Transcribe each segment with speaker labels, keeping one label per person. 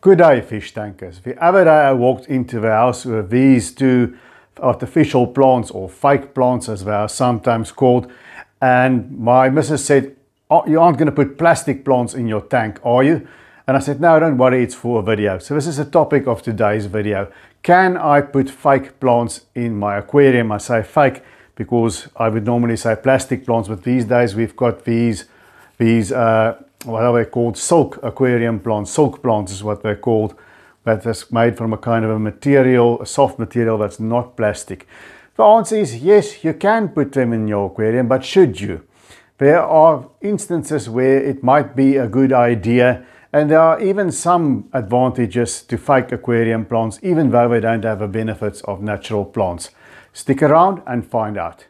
Speaker 1: Good day, fish tankers. The other day I walked into the house with these two artificial plants, or fake plants as they are sometimes called, and my missus said, "Oh, you aren't going to put plastic plants in your tank, are you?" And I said, "No, don't worry, it's for a video." So this is the topic of today's video. Can I put fake plants in my aquarium? I say fake because I would normally say plastic plants, but these days we've got these what are they called? Silk aquarium plants. Silk plants is what they're called. That is made from a kind of a material, a soft material that's not plastic. The answer is yes, you can put them in your aquarium, but should you? There are instances where it might be a good idea, and there are even some advantages to fake aquarium plants, even though they don't have the benefits of natural plants. Stick around and find out.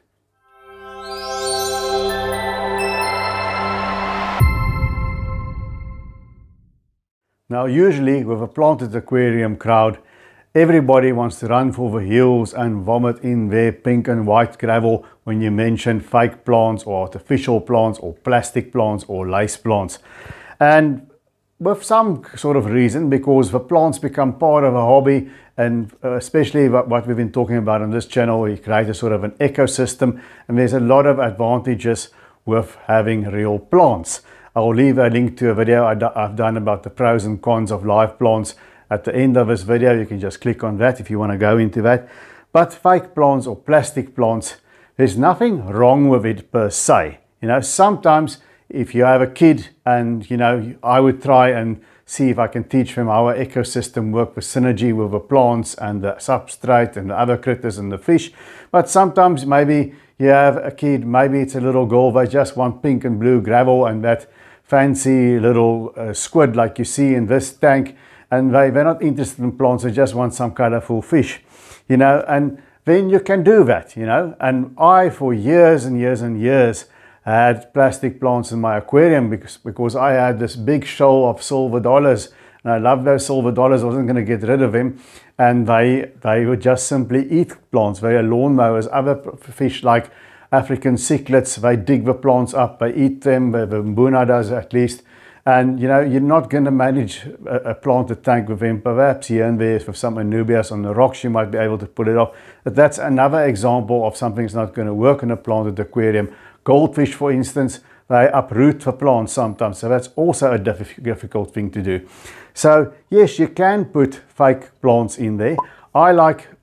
Speaker 1: Now, usually with a planted aquarium crowd, everybody wants to run for the hills and vomit in their pink and white gravel when you mention fake plants or artificial plants or plastic plants or lace plants. And with some sort of reason, because the plants become part of a hobby, and especially what we've been talking about on this channel, we create a sort of an ecosystem, and there's a lot of advantages with having real plants. I'll leave a link to a video I've done about the pros and cons of live plants at the end of this video. You can just click on that if you want to go into that. But fake plants or plastic plants, there's nothing wrong with it per se. You know, sometimes if you have a kid and, you know, I would try and see if I can teach them how our ecosystem work with synergy with the plants and the substrate and the other critters and the fish. But sometimes maybe you have a kid, maybe it's a little girl, they just want pink and blue gravel and that fancy little squid like you see in this tank, and they're not interested in plants, they just want some colorful fish, you know, and then you can do that, you know. And I, for years and years and years, had plastic plants in my aquarium because I had this big shoal of silver dollars, and I love those silver dollars. I wasn't going to get rid of them, and they would just simply eat plants. They are lawnmowers. Other fish like African cichlids, they dig the plants up, they eat them, the mbuna does at least. And you know, you're not going to manage a planted tank with them. Perhaps here and there with some anubias on the rocks you might be able to pull it off, but that's another example of something that's not going to work in a planted aquarium. Goldfish, for instance, they uproot the plants sometimes, so that's also a difficult thing to do. So yes, you can put fake plants in there. I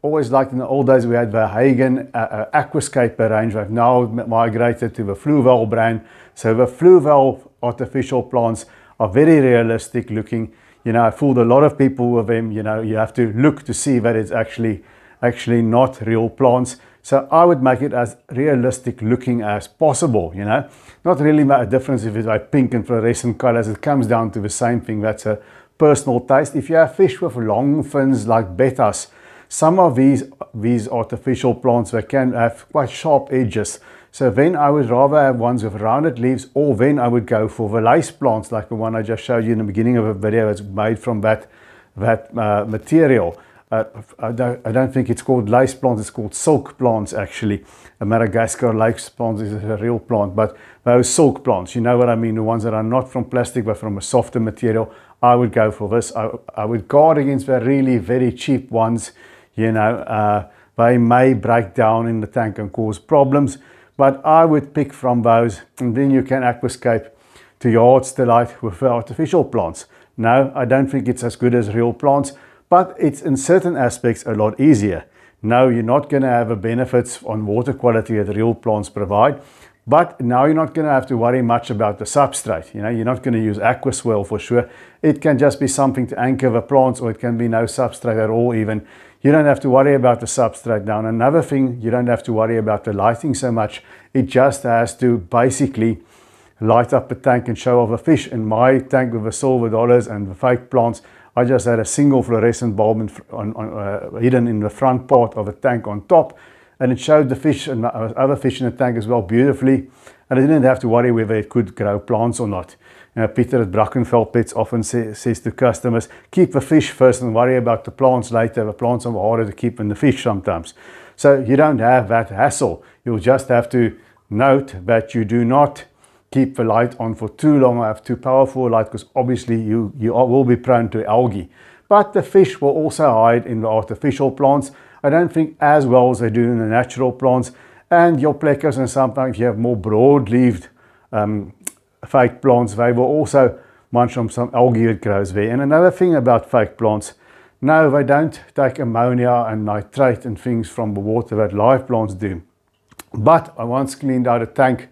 Speaker 1: always liked in the old days, we had the Hagen Aquascaper range. We've now migrated to the Fluval brand. So the Fluval artificial plants are very realistic looking. You know, I fooled a lot of people with them. You know, you have to look to see that it's actually not real plants. So I would make it as realistic looking as possible, you know. Not really a difference if it's like pink and fluorescent colors. It comes down to the same thing. That's a personal taste. If you have fish with long fins like bettas, some of these artificial plants, they can have quite sharp edges. So then I would rather have ones with rounded leaves, or then I would go for the lace plants like the one I just showed you in the beginning of the video. It's made from that material. I don't think it's called lace plants, it's called silk plants actually. A Madagascar lace plant is a real plant, but those silk plants, you know what I mean, the ones that are not from plastic but from a softer material, I would go for this. I would guard against the really very cheap ones. You know, they may break down in the tank and cause problems, but I would pick from those, and then you can aquascape to your heart's delight with the artificial plants. No, I don't think it's as good as real plants, but it's in certain aspects a lot easier. No, you're not going to have the benefits on water quality that real plants provide, but now you're not going to have to worry much about the substrate. You know, you're not going to use aquaswell for sure. It can just be something to anchor the plants, or it can be no substrate at all even. You don't have to worry about the substrate now. And another thing, you don't have to worry about the lighting so much. It just has to basically light up the tank and show off a fish. In my tank with the silver dollars and the fake plants, I just had a single fluorescent bulb hidden in the front part of the tank on top, and it showed the fish and other fish in the tank as well beautifully, and I didn't have to worry whether it could grow plants or not. You know, Peter at Brackenfell Pets often says to customers, keep the fish first and worry about the plants later. The plants are harder to keep than the fish sometimes. So you don't have that hassle. You'll just have to note that you do not keep the light on for too long or have too powerful a light, because obviously you will be prone to algae. But the fish will also hide in the artificial plants. I don't think as well as they do in the natural plants. And your plecas, and sometimes if you have more broad-leaved fake plants, they will also munch on some algae that grows there. And another thing about fake plants, no, they don't take ammonia and nitrate and things from the water that live plants do. But I once cleaned out a tank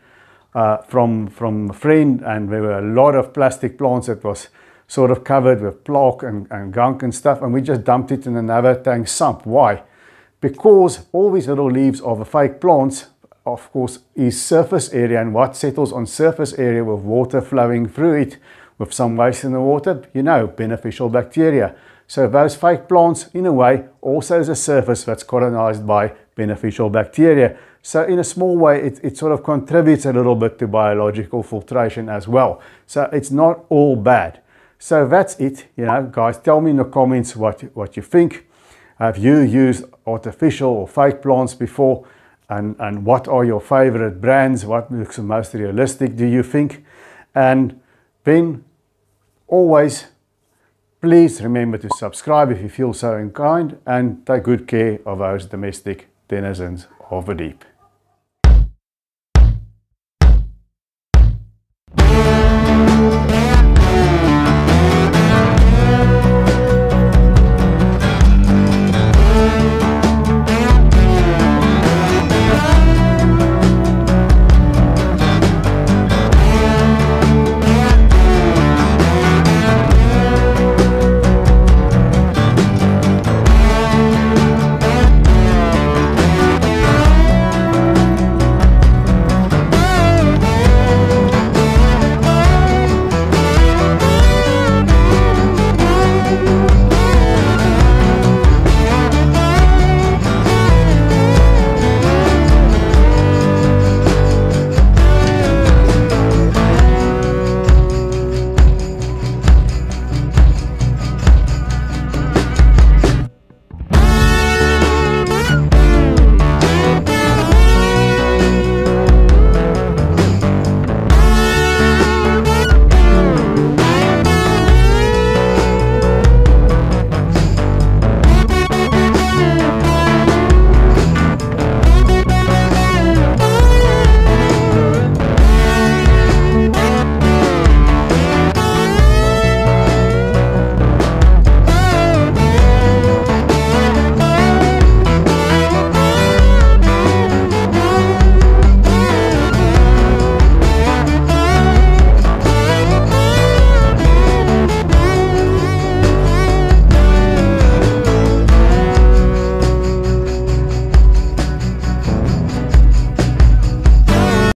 Speaker 1: from a friend, and there were a lot of plastic plants that was sort of covered with plaque and gunk and stuff, and we just dumped it in another tank sump. Why? Because all these little leaves of the fake plants, of course, is surface area, and what settles on surface area with water flowing through it, with some waste in the water, you know, beneficial bacteria. So those fake plants, in a way, also is a surface that's colonized by beneficial bacteria. So in a small way, it sort of contributes a little bit to biological filtration as well. So it's not all bad. So that's it, you know, guys. Tell me in the comments what you think. Have you used artificial or fake plants before? And what are your favorite brands? What looks the most realistic, do you think? And then always, please remember to subscribe if you feel so inclined, and take good care of those domestic denizens of the deep.